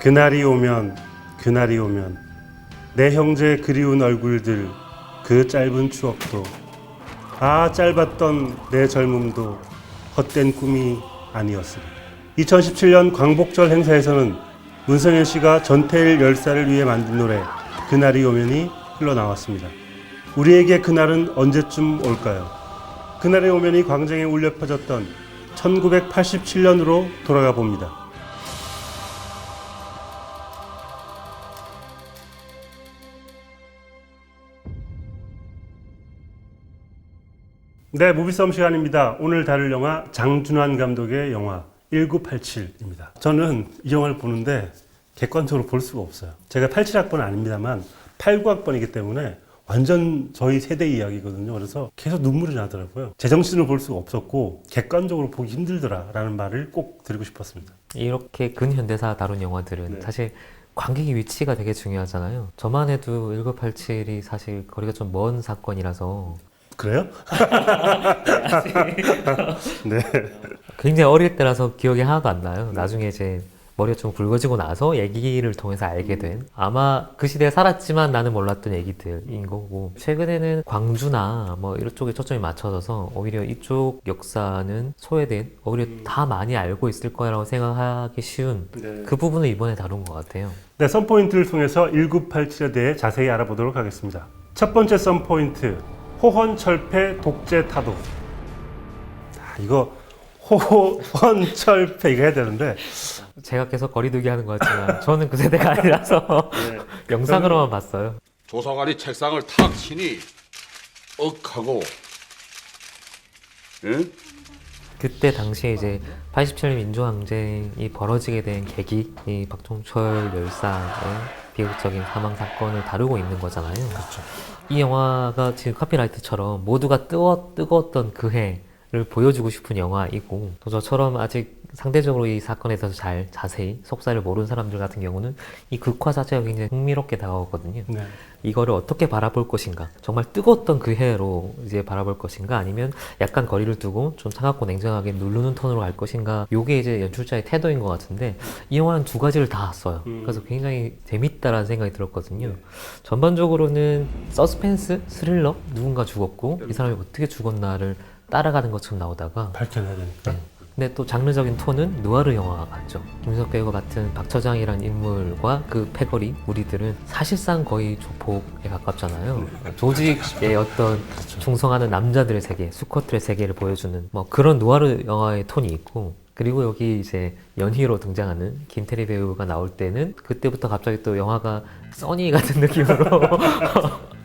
그날이 오면 그날이 오면 내 형제 그리운 얼굴들 그 짧은 추억도 아 짧았던 내 젊음도 헛된 꿈이 아니었으리. 2017년 광복절 행사에서는 문성현 씨가 전태일 열사를 위해 만든 노래 그날이 오면이 흘러나왔습니다. 우리에게 그날은 언제쯤 올까요? 그날이 오면이 광장에 울려 퍼졌던 1987년으로 돌아가 봅니다. 네, 무비썸 시간입니다. 오늘 다룰 영화 장준환 감독의 영화 1987입니다. 저는 이 영화를 보는데 객관적으로 볼 수가 없어요. 제가 87학번은 아닙니다만 89학번이기 때문에 완전 저희 세대 이야기거든요. 그래서 계속 눈물이 나더라고요. 제정신으로 볼 수가 없었고 객관적으로 보기 힘들더라라는 말을 꼭 드리고 싶었습니다. 이렇게 근현대사 다룬 영화들은 네. 사실 관객의 위치가 되게 중요하잖아요. 저만 해도 1987이 사실 거리가 좀 먼 사건이라서 그래요? 네. 굉장히 어릴 때라서 기억이 하나도 안 나요. 나중에 이제 머리가 좀 굵어지고 나서 얘기를 통해서 알게 된 아마 그 시대에 살았지만 나는 몰랐던 얘기들인 거고, 최근에는 광주나 뭐 이런 쪽에 초점이 맞춰져서 오히려 이쪽 역사는 소외된, 오히려 다 많이 알고 있을 거라고 생각하기 쉬운 네. 그 부분을 이번에 다룬 것 같아요. 네, 썬포인트를 통해서 1987에 대해 자세히 알아보도록 하겠습니다. 첫 번째 썬포인트, 호헌철폐 독재 타도. 이거 호헌철폐 이거 해야 되는데 제가 계속 거리두기 하는 것 같지만 저는 그 세대가 아니라서 영상으로만 봤어요. 조사관이 책상을 탁 치니 억하고, 응? 그때 당시에 이제 87년 민주항쟁이 벌어지게 된 계기, 이 박종철 열사의 비극적인 사망 사건을 다루고 있는 거잖아요. 그렇죠. 이 영화가 지금 카피라이트처럼 모두가 뜨거웠던 그 해를 보여주고 싶은 영화이고, 또 저처럼 아직 상대적으로 이 사건에 대해서 잘 자세히 속사를 모르는 사람들 같은 경우는 이 극화 자체가 굉장히 흥미롭게 다가오거든요. 네. 이거를 어떻게 바라볼 것인가, 정말 뜨거웠던 그 해로 이제 바라볼 것인가, 아니면 약간 거리를 두고 좀 차갑고 냉정하게 누르는 톤으로 갈 것인가, 요게 이제 연출자의 태도인 것 같은데 이 영화는 두 가지를 다 써요. 그래서 굉장히 재밌다라는 생각이 들었거든요. 전반적으로는 서스펜스, 스릴러, 누군가 죽었고 이 사람이 어떻게 죽었나를 따라가는 것처럼 나오다가, 밝혀내야 되니까. 근데 또 장르적인 톤은 누아르 영화 같죠. 김민석 배우가 맡은 박처장이라는 인물과 그 패거리 무리들은 사실상 거의 조폭에 가깝잖아요. 조직의 어떤 충성하는 남자들의 세계, 수컷들의 세계를 보여주는 뭐 그런 누아르 영화의 톤이 있고, 그리고 여기 이제 연희로 등장하는 김태리 배우가 나올 때는 그때부터 갑자기 또 영화가 써니 같은 느낌으로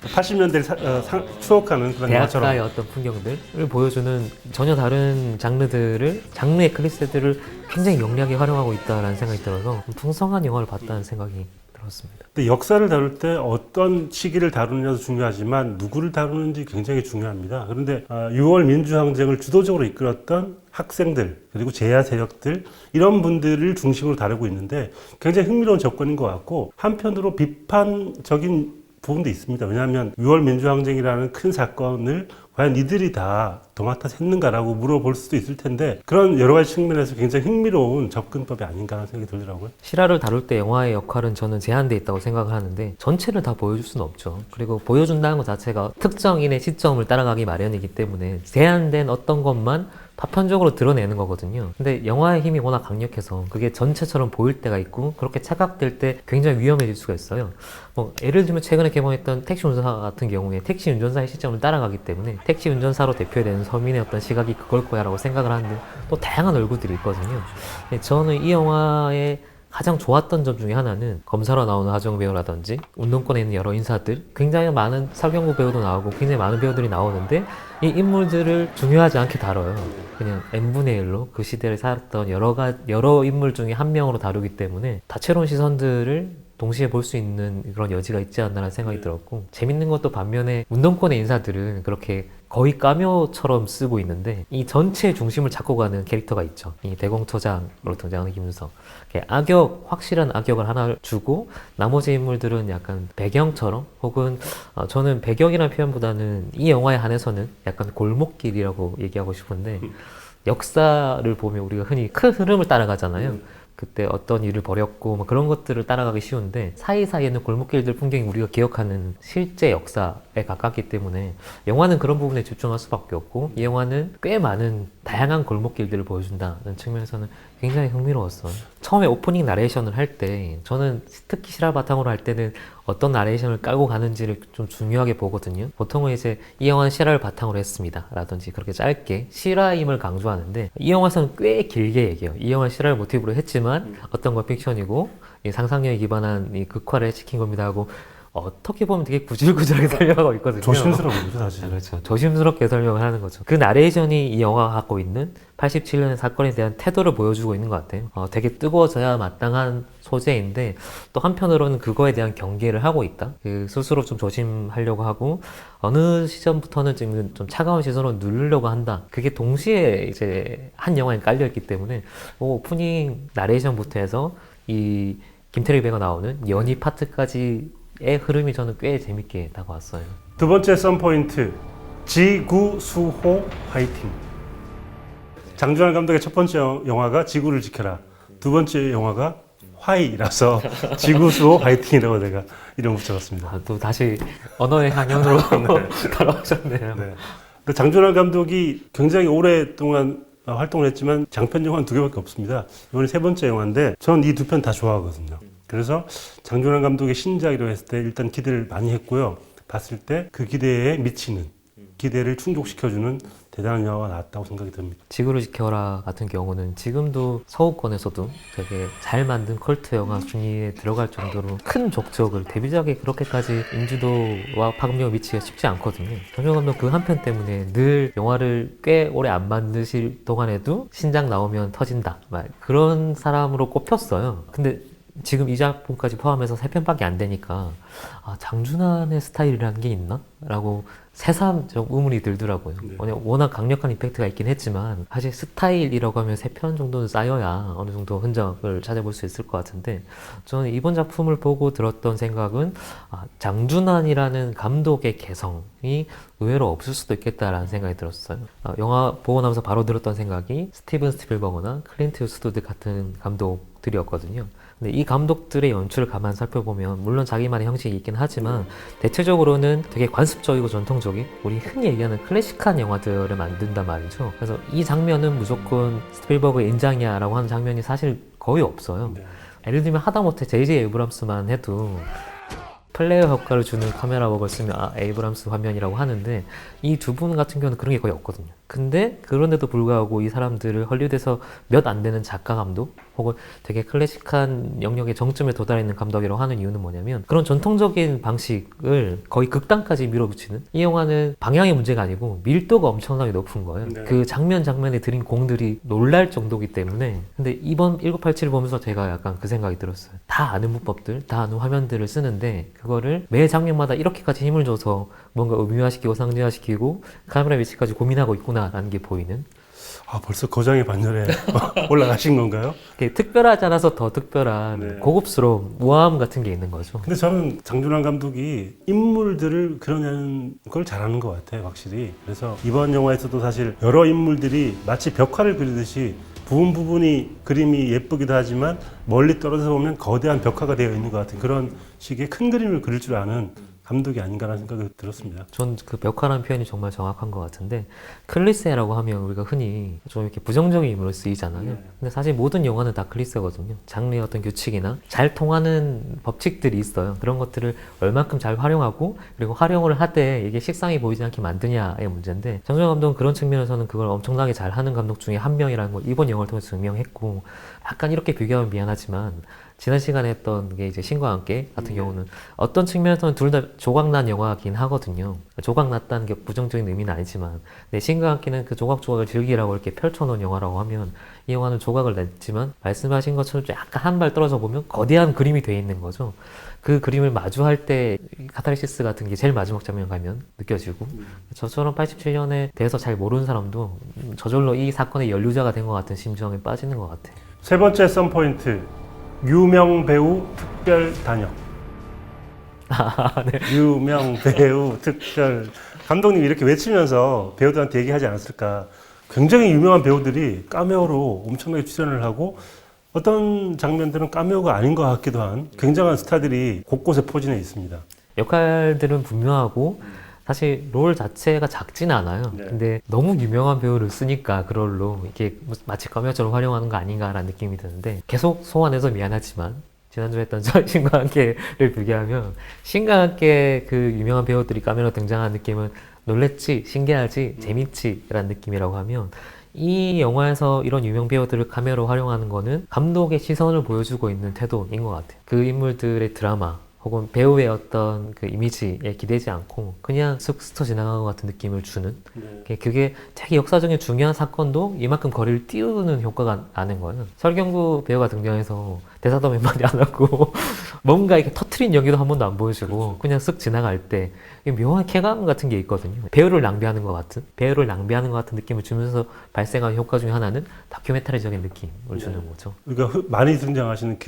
80년대를 추억하는 그런 대학가의 영화처럼. 어떤 풍경들을 보여주는 전혀 다른 장르의 클리셰들을 굉장히 영리하게 활용하고 있다라는 생각이 들어서 풍성한 영화를 봤다는 생각이 들었습니다. 근데 역사를 다룰 때 어떤 시기를 다루느냐도 중요하지만 누구를 다루는지 굉장히 중요합니다. 그런데 6월 민주항쟁을 주도적으로 이끌었던 학생들 그리고 제야 세력들 이런 분들을 중심으로 다루고 있는데 굉장히 흥미로운 접근인 것 같고, 한편으로 비판적인 부분도 있습니다. 왜냐하면 6월 민주항쟁이라는 큰 사건을 과연 이들이 다 도맡아서 했는가라고 물어볼 수도 있을 텐데, 그런 여러 가지 측면에서 굉장히 흥미로운 접근법이 아닌가 하는 생각이 들더라고요. 실화를 다룰 때 영화의 역할은 저는 제한되어 있다고 생각을 하는데 전체를 다 보여줄 수는 없죠. 그리고 보여준다는 것 자체가 특정인의 시점을 따라가기 마련이기 때문에 제한된 어떤 것만 파편적으로 드러내는 거거든요. 근데 영화의 힘이 워낙 강력해서 그게 전체처럼 보일 때가 있고, 그렇게 착각될 때 굉장히 위험해질 수가 있어요. 뭐 예를 들면 최근에 개봉했던 택시 운전사 같은 경우에 택시 운전사의 시점을 따라가기 때문에 택시 운전사로 대표되는 서민의 어떤 시각이 그걸 거야 라고 생각을 하는데 또 다양한 얼굴들이 있거든요. 저는 이 영화의 가장 좋았던 점 중에 하나는 검사로 나오는 하정 배우라든지 운동권에 있는 여러 인사들, 굉장히 많은 설경구 배우도 나오고 굉장히 많은 배우들이 나오는데 이 인물들을 중요하지 않게 다뤄요. 그냥 n분의 1로 그 시대를 살았던 여러 인물 중에 한 명으로 다루기 때문에 다채로운 시선들을 동시에 볼 수 있는 그런 여지가 있지 않나라는 생각이 들었고, 재밌는 것도 반면에 운동권의 인사들은 그렇게 거의 까묘처럼 쓰고 있는데 이 전체의 중심을 잡고 가는 캐릭터가 있죠. 이 대공처장으로 등장하는 김윤석. 확실한 악역을 하나 주고 나머지 인물들은 약간 배경처럼, 혹은 저는 배경이라는 표현보다는 이 영화에 한해서는 약간 골목길이라고 얘기하고 싶은데, 역사를 보면 우리가 흔히 큰 흐름을 따라가잖아요. 그때 어떤 일을 벌였고 뭐 그런 것들을 따라가기 쉬운데 사이사이에는 골목길들 풍경이 우리가 기억하는 실제 역사에 가깝기 때문에 영화는 그런 부분에 집중할 수밖에 없고 이 영화는 꽤 많은 다양한 골목길들을 보여준다는 측면에서는 굉장히 흥미로웠어요. 처음에 오프닝 나레이션을 할 때 저는 특히 실화 바탕으로 할 때는 어떤 나레이션을 깔고 가는지를 좀 중요하게 보거든요. 보통은 이제 이 영화는 실화를 바탕으로 했습니다 라든지 그렇게 짧게 실화임을 강조하는데 이 영화에서는 꽤 길게 얘기해요. 이 영화는 실화를 모티브로 했지만 어떤 건 픽션이고 이 상상력에 기반한 이 극화를 시킨 겁니다 하고 어떻게 보면 되게 구질구질하게 설명하고 있거든요. 조심스러운 거죠, 사실. 그렇죠. 조심스럽게 설명을 하는 거죠. 그 나레이션이 이 영화가 갖고 있는 87년의 사건에 대한 태도를 보여주고 있는 것 같아요. 되게 뜨거워져야 마땅한 소재인데 또 한편으로는 그거에 대한 경계를 하고 있다. 스스로 좀 조심하려고 하고 어느 시점부터는 지금 좀 차가운 시선으로 누르려고 한다. 그게 동시에 이제 한 영화에 깔려 있기 때문에 오프닝 나레이션부터 해서 이 김태리 배가 나오는 연희 파트까지 의 흐름이 저는 꽤 재밌게 다가왔어요. 두 번째 썬포인트, 지구수호 화이팅. 장준환 감독의 첫 번째 영화가 지구를 지켜라. 두 번째 영화가 화이라서 지구수호 화이팅이라고 내가 이름 붙여봤습니다. 또 다시 언어의 향연으로 돌아오셨네요. 네. 장준환 감독이 굉장히 오랫동안 활동을 했지만 장편 영화는 2개밖에 없습니다. 이번에 3번째 영화인데 전 이 2편 다 좋아하거든요. 그래서 장준환 감독의 신작이라고 했을 때 일단 기대를 많이 했고요. 봤을 때 그 기대에 미치는, 기대를 충족시켜주는 대단한 영화가 나왔다고 생각이 듭니다. 지구를 지켜라 같은 경우는 지금도 서구권에서도 되게 잘 만든 컬트 영화 순위에 들어갈 정도로 큰 족적을 데뷔작에 그렇게까지 인지도와 파급력을 미치기가 쉽지 않거든요. 장준환 감독 그 한 편 때문에 늘 영화를 꽤 오래 안 만드실 동안에도 신작 나오면 터진다. 그런 사람으로 꼽혔어요. 근데 지금 이 작품까지 포함해서 3편밖에 안 되니까 장준환의 스타일이라는 게 있나? 라고 새삼 좀 의문이 들더라고요. 네. 워낙 강력한 임팩트가 있긴 했지만 사실 스타일이라고 하면 3편 정도는 쌓여야 어느 정도 흔적을 찾아볼 수 있을 것 같은데 저는 이번 작품을 보고 들었던 생각은 장준환이라는 감독의 개성이 의외로 없을 수도 있겠다라는 생각이 들었어요. 영화 보고 나면서 바로 들었던 생각이 스티븐 스필버그나 클린트 이스트우드 같은 감독들이었거든요. 근데 이 감독들의 연출을 가만 살펴보면 물론 자기만의 형식이 있긴 하지만 대체적으로는 되게 관습적이고 전통적인 우리 흔히 얘기하는 클래식한 영화들을 만든단 말이죠. 그래서 이 장면은 무조건 스필버그의 인장이야 라고 하는 장면이 사실 거의 없어요. 네. 예를 들면 하다못해 J.J. 에이브람스만 해도 플레이어 효과를 주는 카메라 웍을 쓰면 에이브람스 화면이라고 하는데 이 두 분 같은 경우는 그런 게 거의 없거든요. 근데 그런데도 불구하고 이 사람들을 헐리우드에서 몇 안 되는 작가 감독 혹은 되게 클래식한 영역의 정점에 도달해 있는 감독이라고 하는 이유는 뭐냐면 그런 전통적인 방식을 거의 극단까지 밀어붙이는 이 영화는 방향의 문제가 아니고 밀도가 엄청나게 높은 거예요. 네. 그 장면에 들인 공들이 놀랄 정도이기 때문에 근데 이번 1987을 보면서 제가 약간 그 생각이 들었어요. 다 아는 문법들, 다 아는 화면들을 쓰는데 그거를 매 장면마다 이렇게까지 힘을 줘서 뭔가 의미화시키고 상징화시키고 카메라 위치까지 고민하고 있구나라는 게 보이는 벌써 거장의 반열에 올라가신 건가요? 특별하지 않아서 더 특별한 네. 고급스러운 우아함 같은 게 있는 거죠. 근데 저는 장준환 감독이 인물들을 그려내는 걸 잘하는 것 같아요, 확실히. 그래서 이번 영화에서도 사실 여러 인물들이 마치 벽화를 그리듯이 부분이 그림이 예쁘기도 하지만 멀리 떨어져서 보면 거대한 벽화가 되어 있는 것 같은 그런 식의 큰 그림을 그릴 줄 아는 감독이 아닌가라는 생각이 들었습니다. 전 그 벽화라는 표현이 정말 정확한 것 같은데 클리세라고 하면 우리가 흔히 좀 이렇게 부정적인 의미로 쓰이잖아요. 네. 근데 사실 모든 영화는 다 클리세거든요. 장르의 어떤 규칙이나 잘 통하는 법칙들이 있어요. 그런 것들을 얼만큼 잘 활용하고 그리고 활용을 하되 이게 식상해 보이지 않게 만드냐의 문제인데 장준환 감독은 그런 측면에서는 그걸 엄청나게 잘하는 감독 중에 한 명이라는 걸 이번 영화를 통해서 증명했고 약간 이렇게 비교하면 미안하지만 지난 시간에 했던 게 이제 신과 함께 같은 경우는 어떤 측면에서는 둘 다 조각난 영화긴 하거든요. 조각났다는 게 부정적인 의미는 아니지만 근데 신과 함께는 그 조각조각을 즐기라고 이렇게 펼쳐놓은 영화라고 하면 이 영화는 조각을 냈지만 말씀하신 것처럼 약간 한 발 떨어져 보면 거대한 그림이 돼 있는 거죠. 그 그림을 마주할 때 카타르시스 같은 게 제일 마지막 장면 가면 느껴지고 저처럼 87년에 대해서 잘 모르는 사람도 저절로 이 사건의 연루자가 된 것 같은 심정에 빠지는 것 같아요. 세 번째 썬포인트, 유명 배우 특별 단역. 네. 유명 배우 특별. 감독님이 이렇게 외치면서 배우들한테 얘기하지 않았을까. 굉장히 유명한 배우들이 카메오로 엄청나게 출연을 하고 어떤 장면들은 카메오가 아닌 것 같기도 한 굉장한 스타들이 곳곳에 포진해 있습니다. 역할들은 분명하고 사실 롤 자체가 작진 않아요. 네. 근데 너무 유명한 배우를 쓰니까 그 롤로 이게 마치 카메오처럼 활용하는 거 아닌가라는 느낌이 드는데 계속 소환해서 미안하지만 지난주에 했던 저 신과 함께를 비교하면 신과 함께 그 유명한 배우들이 카메오로 등장하는 느낌은 놀랬지, 신기하지, 재밌지 라는 느낌이라고 하면 이 영화에서 이런 유명 배우들을 카메오로 활용하는 거는 감독의 시선을 보여주고 있는 태도인 것 같아요. 그 인물들의 드라마 혹은 배우의 어떤 그 이미지에 기대지 않고 그냥 쓱 스쳐 지나간 것 같은 느낌을 주는 그게 되게 역사적인 중요한 사건도 이만큼 거리를 띄우는 효과가 나는 거예요. 설경구 배우가 등장해서 대사도 몇 마디 안 하고 뭔가 이렇게 터트린 연기도 한 번도 안 보여주고 그냥 쓱 지나갈 때 묘한 쾌감 같은 게 있거든요. 배우를 낭비하는 것 같은 느낌을 주면서 발생한 효과 중에 하나는 다큐멘터리적인 느낌을 주는 거죠. 그러니까 많이 등장하시는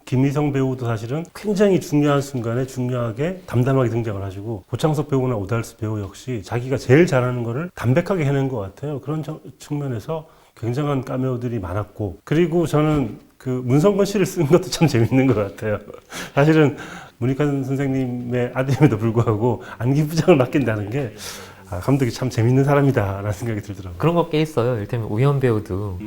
김희성 배우도 사실은 굉장히 중요한 순간에 중요하게 담담하게 등장을 하시고 고창석 배우나 오달수 배우 역시 자기가 제일 잘하는 거를 담백하게 해낸 것 같아요. 그런 측면에서 굉장한 카메오들이 많았고 그리고 저는 그 문성건 씨를 쓴 것도 참 재밌는 것 같아요. 사실은 문익환 선생님의 아들임에도 불구하고 안기 부장을 맡긴다는 게 감독이 참 재밌는 사람이다라는 생각이 들더라고요. 그런 거 꽤 있어요. 이를테면 우현 배우도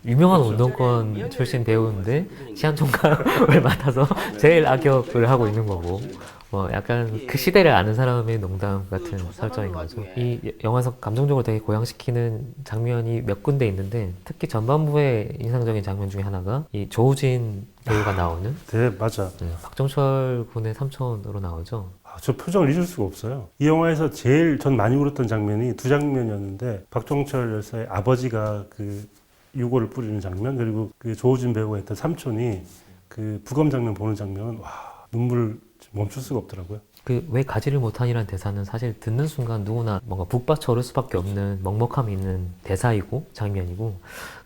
유명한 운동권 출신 배우인데 치안 총괄을 맡아서 제일 악역을 하고 있는 거고 뭐 약간 그 시대를 아는 사람의 농담 같은 설정인 거죠. 이 영화에서 감정적으로 되게 고양시키는 장면이 몇 군데 있는데 특히 전반부의 인상적인 장면 중에 하나가 이 조우진 배우가 나오는 네, 맞아. 박정철 군의 삼촌으로 나오죠. 저 표정을 잊을 수가 없어요. 이 영화에서 제일 전 많이 울었던 장면이 두 장면이었는데 박종철 열사의 아버지가 그 유골을 뿌리는 장면 그리고 그 조우진 배우가 했던 삼촌이 그 부검 장면 보는 장면은 와 눈물을 멈출 수가 없더라고요. 그 왜 가지를 못하니라는 대사는 사실 듣는 순간 누구나 뭔가 북받쳐 오를 수밖에 없는 먹먹함이 있는 대사이고 장면이고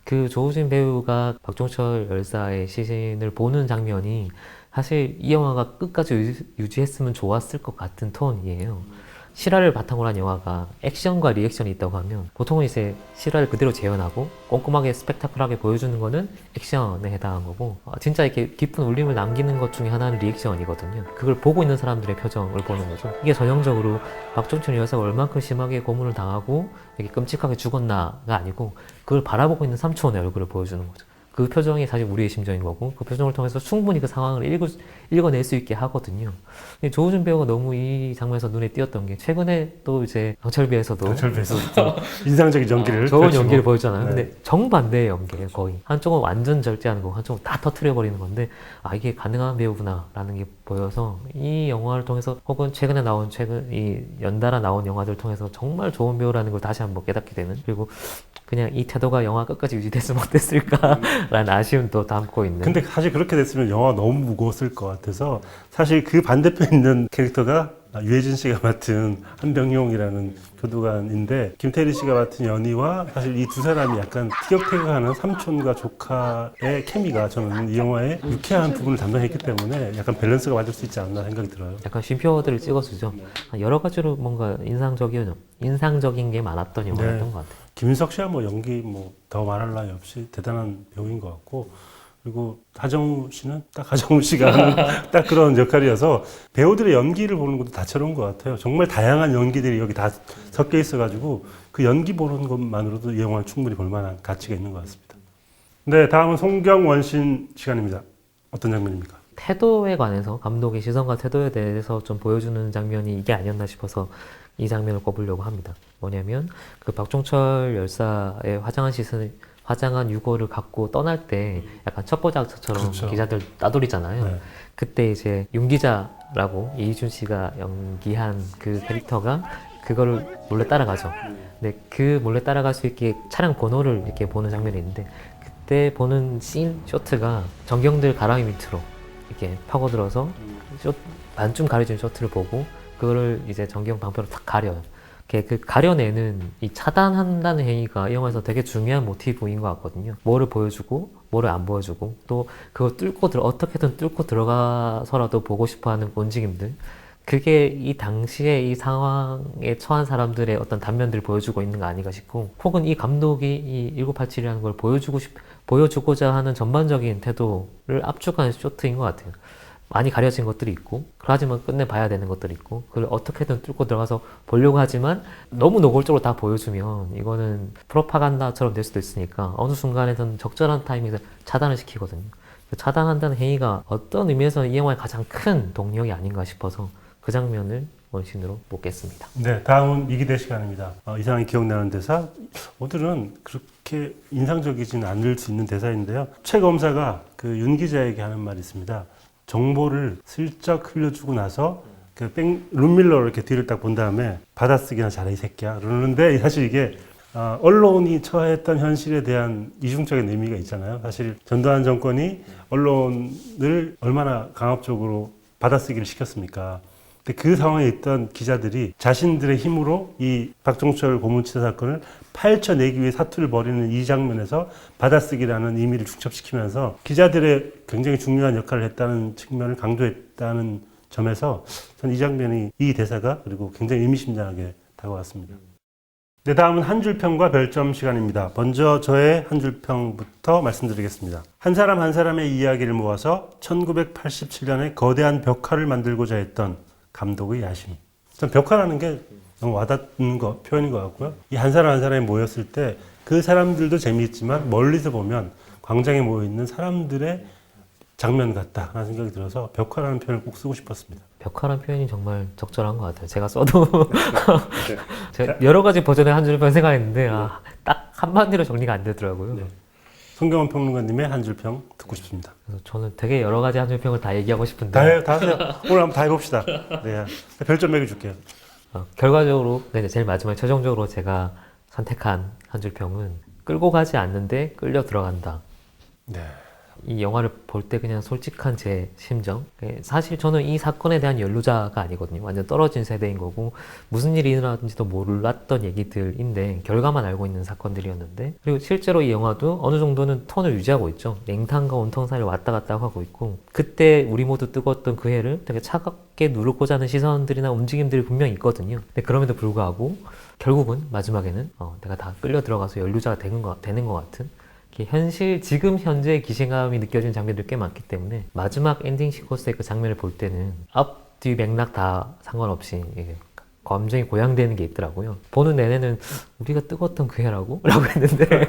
그 조우진 배우가 박종철 열사의 시신을 보는 장면이 사실 이 영화가 끝까지 유지했으면 좋았을 것 같은 톤이에요. 실화를 바탕으로 한 영화가 액션과 리액션이 있다고 하면 보통은 이제 실화를 그대로 재현하고 꼼꼼하게 스펙타클하게 보여주는 거는 액션에 해당한 거고 진짜 이렇게 깊은 울림을 남기는 것 중에 하나는 리액션이거든요. 그걸 보고 있는 사람들의 표정을 보는 거죠. 이게 전형적으로 박종철 여사가 얼만큼 심하게 고문을 당하고 이렇게 끔찍하게 죽었나가 아니고 그걸 바라보고 있는 삼촌의 얼굴을 보여주는 거죠. 그 표정이 사실 우리의 심정인 거고 그 표정을 통해서 충분히 그 상황을 읽어낼 수 있게 하거든요. 조우준 배우가 너무 이 장면에서 눈에 띄었던 게 최근에 또 이제 강철비에서도 인상적인 연기를 좋은 펼치고. 연기를 보여주잖아요. 네. 근데 정반대의 연기예요, 거의. 한쪽은 완전 절제하는 거고 한쪽은 다 터트려버리는 건데 이게 가능한 배우구나라는 게 보여서 이 영화를 통해서 혹은 최근에 나온 이 연달아 나온 영화들을 통해서 정말 좋은 배우라는 걸 다시 한번 깨닫게 되는 그리고 그냥 이 태도가 영화 끝까지 유지됐으면 어땠을까라는 아쉬움도 담고 있는. 근데 사실 그렇게 됐으면 영화가 너무 무거웠을 것 같아서 사실 그 반대편에 있는 캐릭터가 유해진 씨가 맡은 한병용이라는 교도관인데 김태리 씨가 맡은 연희와 사실 이 두 사람이 약간 티격태격하는 삼촌과 조카의 케미가 저는 이 영화의 유쾌한 부분을 담당했기 때문에 약간 밸런스가 맞을 수 있지 않나 생각이 들어요. 약간 쉼표들을 찍어주죠. 여러 가지로 뭔가 인상적인 게 많았던 영화였던 것 같아요. 김인석 씨야 뭐 연기 뭐 더 말할 나위 없이 대단한 배우인 것 같고 그리고 하정우 씨는 딱 하정우 씨가 하는 딱 그런 역할이어서 배우들의 연기를 보는 것도 다채로운 것 같아요. 정말 다양한 연기들이 여기 다 섞여 있어가지고 그 연기 보는 것만으로도 이 영화를 충분히 볼 만한 가치가 있는 것 같습니다. 네, 다음은 송경원신 시간입니다. 어떤 장면입니까? 태도에 관해서 감독의 시선과 태도에 대해서 좀 보여주는 장면이 이게 아니었나 싶어서 이 장면을 꼽으려고 합니다. 뭐냐면 그 박종철 열사의 화장한 유골을 갖고 떠날 때 약간 첩보작처럼 그렇죠. 기자들 따돌리잖아요. 네. 그때 이제 윤 기자라고 이희준 씨가 연기한 그 캐릭터가 그거를 몰래 따라가죠. 근데 그 몰래 따라갈 수 있게 차량 번호를 이렇게 보는 장면이 있는데 그때 보는 씬 쇼트가 전경들 가랑이 밑으로 이렇게 파고들어서 반쯤 가려진 쇼트를 보고 그거를 이제 전경 방패로 탁 가려요. 그 가려내는 이 차단한다는 행위가 이 영화에서 되게 중요한 모티브인 것 같거든요. 뭐를 보여주고 뭐를 안 보여주고 또 그거 어떻게든 뚫고 들어가서라도 보고 싶어하는 움직임들 그게 이 당시에 이 상황에 처한 사람들의 어떤 단면들을 보여주고 있는 거 아닌가 싶고 혹은 이 감독이 이 1987이라는 걸 보여주고자 하는 전반적인 태도를 압축한 쇼트인 것 같아요. 많이 가려진 것들이 있고, 하지만 끝내 봐야 되는 것들이 있고, 그걸 어떻게든 뚫고 들어가서 보려고 하지만 너무 노골적으로 다 보여주면 이거는 프로파간다처럼 될 수도 있으니까 어느 순간에는 적절한 타이밍에서 차단을 시키거든요. 차단한다는 행위가 어떤 의미에서 이 영화의 가장 큰 동력이 아닌가 싶어서 그 장면을 원신으로 뽑겠습니다. 네, 다음은 이기대 시간입니다. 이상하게 기억나는 대사. 오늘은 그렇게 인상적이지는 않을 수 있는 대사인데요. 최 검사가 그 윤 기자에게 하는 말이 있습니다. 정보를 슬쩍 흘려주고 나서 그 룸밀러로 이렇게 뒤를 딱 본 다음에 받아쓰기나 잘해 이 새끼야 그러는데 사실 이게 언론이 처했던 현실에 대한 이중적인 의미가 있잖아요. 사실 전두환 정권이 언론을 얼마나 강압적으로 받아쓰기를 시켰습니까? 근데 그 상황에 있던 기자들이 자신들의 힘으로 이 박종철 고문치사 사건을 파헤쳐내기 위해 사투를 벌이는 이 장면에서 받아쓰기라는 의미를 중첩시키면서 기자들의 굉장히 중요한 역할을 했다는 측면을 강조했다는 점에서 전 이 장면이, 이 대사가 그리고 굉장히 의미심장하게 다가왔습니다. 네, 다음은 한 줄평과 별점 시간입니다. 먼저 저의 한 줄평부터 말씀드리겠습니다. 한 사람 한 사람의 이야기를 모아서 1987년에 거대한 벽화를 만들고자 했던 감독의 야심. 전 벽화라는 게 너무 와닿는 표현인 것 같고요. 이 한 사람 한 사람이 모였을 때 그 사람들도 재미있지만 멀리서 보면 광장에 모여있는 사람들의 장면 같다라는 생각이 들어서 벽화라는 표현을 꼭 쓰고 싶었습니다. 벽화라는 표현이 정말 적절한 것 같아요. 제가 써도 제가 여러 가지 버전의 한 줄평 생각했는데 딱 한마디로 정리가 안 되더라고요. 네. 송경원 평론가님의 한 줄평 듣고 싶습니다. 그래서 저는 되게 여러 가지 한 줄평을 다 얘기하고 싶은데 다 해요, 다 하세요. 오늘 한번 다 해봅시다. 네, 별점 매겨줄게요. 결과적으로 제일 마지막에 최종적으로 제가 선택한 한 줄평은 끌고 가지 않는데 끌려 들어간다. 네. 이 영화를 볼 때 그냥 솔직한 제 심정. 사실 저는 이 사건에 대한 연루자가 아니거든요. 완전 떨어진 세대인 거고 무슨 일이 일어났는지도 몰랐던 얘기들인데 결과만 알고 있는 사건들이었는데, 그리고 실제로 이 영화도 어느 정도는 톤을 유지하고 있죠. 냉탕과 온통 사이를 왔다 갔다 하고 있고, 그때 우리 모두 뜨거웠던 그 해를 되게 차갑게 누르고자 하는 시선들이나 움직임들이 분명히 있거든요. 근데 그럼에도 불구하고 결국은 마지막에는 내가 다 끌려 들어가서 연루자가 되는 것 같은 지금 현재의 기시감이 느껴지는 장면들이 꽤 많기 때문에 마지막 엔딩 시퀀스의 그 장면을 볼 때는 앞, 뒤 맥락 다 상관없이 감정이 고양되는 게 있더라고요. 보는 내내는 우리가 뜨거웠던 그 해라고? 라고 했는데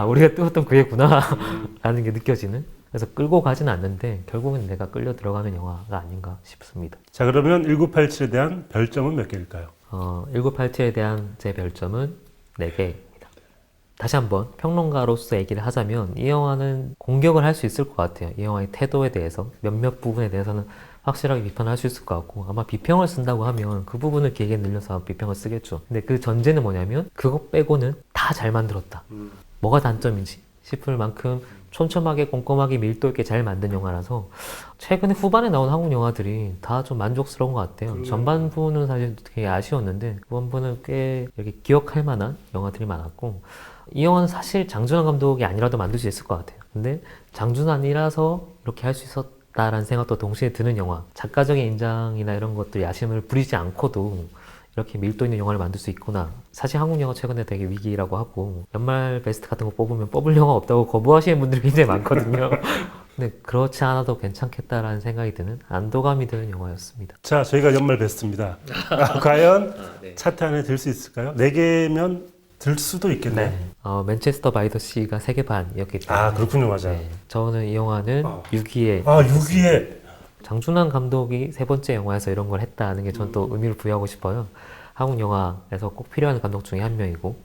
우리가 뜨거웠던 그 해구나 라는 게 느껴지는, 그래서 끌고 가진 않는데 결국은 내가 끌려 들어가는 영화가 아닌가 싶습니다. 자, 그러면 1987에 대한 별점은 몇 개일까요? 1987에 대한 제 별점은 4개. 다시 한번 평론가로서 얘기를 하자면 이 영화는 공격을 할 수 있을 것 같아요. 이 영화의 태도에 대해서 몇몇 부분에 대해서는 확실하게 비판할 수 있을 것 같고, 아마 비평을 쓴다고 하면 그 부분을 길게 늘려서 비평을 쓰겠죠. 근데 그 전제는 뭐냐면 그것 빼고는 다 잘 만들었다. 뭐가 단점인지 싶을 만큼 촘촘하게 꼼꼼하게 밀도 있게 잘 만든 영화라서 최근에 후반에 나온 한국 영화들이 다 좀 만족스러운 것 같아요. 전반부는 사실 되게 아쉬웠는데 후반부는 꽤 이렇게 기억할 만한 영화들이 많았고, 이 영화는 사실 장준환 감독이 아니라도 만들 수 있을 것 같아요. 근데 장준환이라서 이렇게 할 수 있었다라는 생각도 동시에 드는 영화. 작가적인 인장이나 이런 것들 야심을 부리지 않고도 이렇게 밀도 있는 영화를 만들 수 있구나. 사실 한국 영화 최근에 되게 위기라고 하고 연말 베스트 같은 거 뽑으면 뽑을 영화 없다고 거부하시는 분들이 굉장히 많거든요. 근데 그렇지 않아도 괜찮겠다라는 생각이 드는, 안도감이 드는 영화였습니다. 자, 저희가 연말 베스트입니다. 과연 차트 안에 들 수 있을까요? 4개면 들 수도 있겠네요. 네. 맨체스터 바이 더 시가 3개 반이었기 때문에. 그렇군요, 맞아요. 네. 저는 이 영화는 6위에 6위에 장준환 감독이 3번째 영화에서 이런 걸 했다는 게 저는 또 의미를 부여하고 싶어요. 한국 영화에서 꼭 필요한 감독 중에 한 명이고,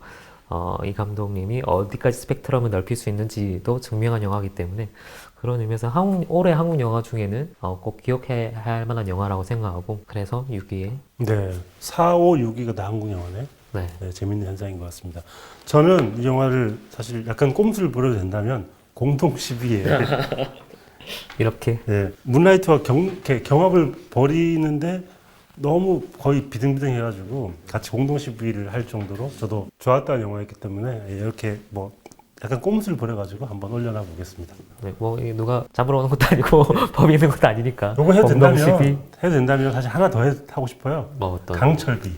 이 감독님이 어디까지 스펙트럼을 넓힐 수 있는지도 증명한 영화이기 때문에 그런 의미에서 올해 한국 영화 중에는 꼭 기억해야 할 만한 영화라고 생각하고, 그래서 6위에. 네, 4, 5, 6위가 다 한국 영화네. 네. 네, 재밌는 현상인 것 같습니다. 저는 이 영화를 사실 약간 꼼수를 부려도 된다면 공동 10위에 이렇게 네, 문라이트와 이렇게 경합을 벌이는데 너무 거의 비등비등해가지고 같이 공동 10위를 할 정도로 저도 좋았다는 영화였기 때문에 이렇게 뭐 약간 꼼수를 부려가지고 한번 올려놔 보겠습니다. 네, 뭐 누가 잡으러 오는 것도 아니고 법이 있는 것도 아니니까. 이거 해도 공동 된다면 10위? 사실 하나 더 하고 싶어요. 뭐 어떤? 강철비.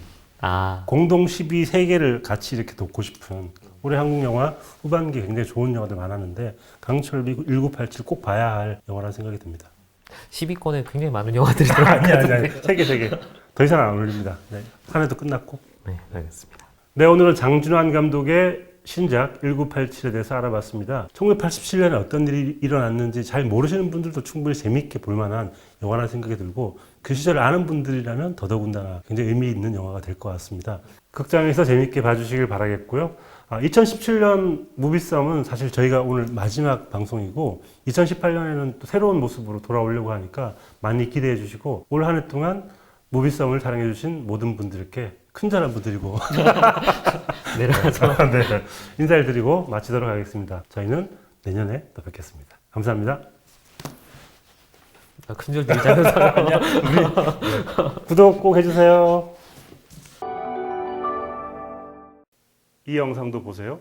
공동 10위 3개를 같이 이렇게 놓고 싶은 올해 한국 영화 후반기 굉장히 좋은 영화들 많았는데 강철비 1987 꼭 봐야 할 영화라는 생각이 듭니다. 10위권에 굉장히 많은 영화들이 아니 들어갔는데. 세 개. 더 이상 안 올립니다. 네. 한 해도 끝났고. 네, 알겠습니다. 네, 오늘은 장준환 감독의 신작 1987에 대해서 알아봤습니다. 1987년에 어떤 일이 일어났는지 잘 모르시는 분들도 충분히 재미있게 볼 만한 영화라는 생각이 들고 그 시절을 아는 분들이라면 더더군다나 굉장히 의미 있는 영화가 될 것 같습니다. 극장에서 재미있게 봐주시길 바라겠고요. 2017년 무비썸은 사실 저희가 오늘 마지막 방송이고 2018년에는 또 새로운 모습으로 돌아오려고 하니까 많이 기대해 주시고 올 한 해 동안 무비썸을 사랑해 주신 모든 분들께 큰절 한번 드리고 내려가서 네, 인사를 드리고 마치도록 하겠습니다. 저희는 내년에 또 뵙겠습니다. 감사합니다. 큰절 드리자는 사람 아니야? 구독 꼭 해주세요. 이 영상도 보세요.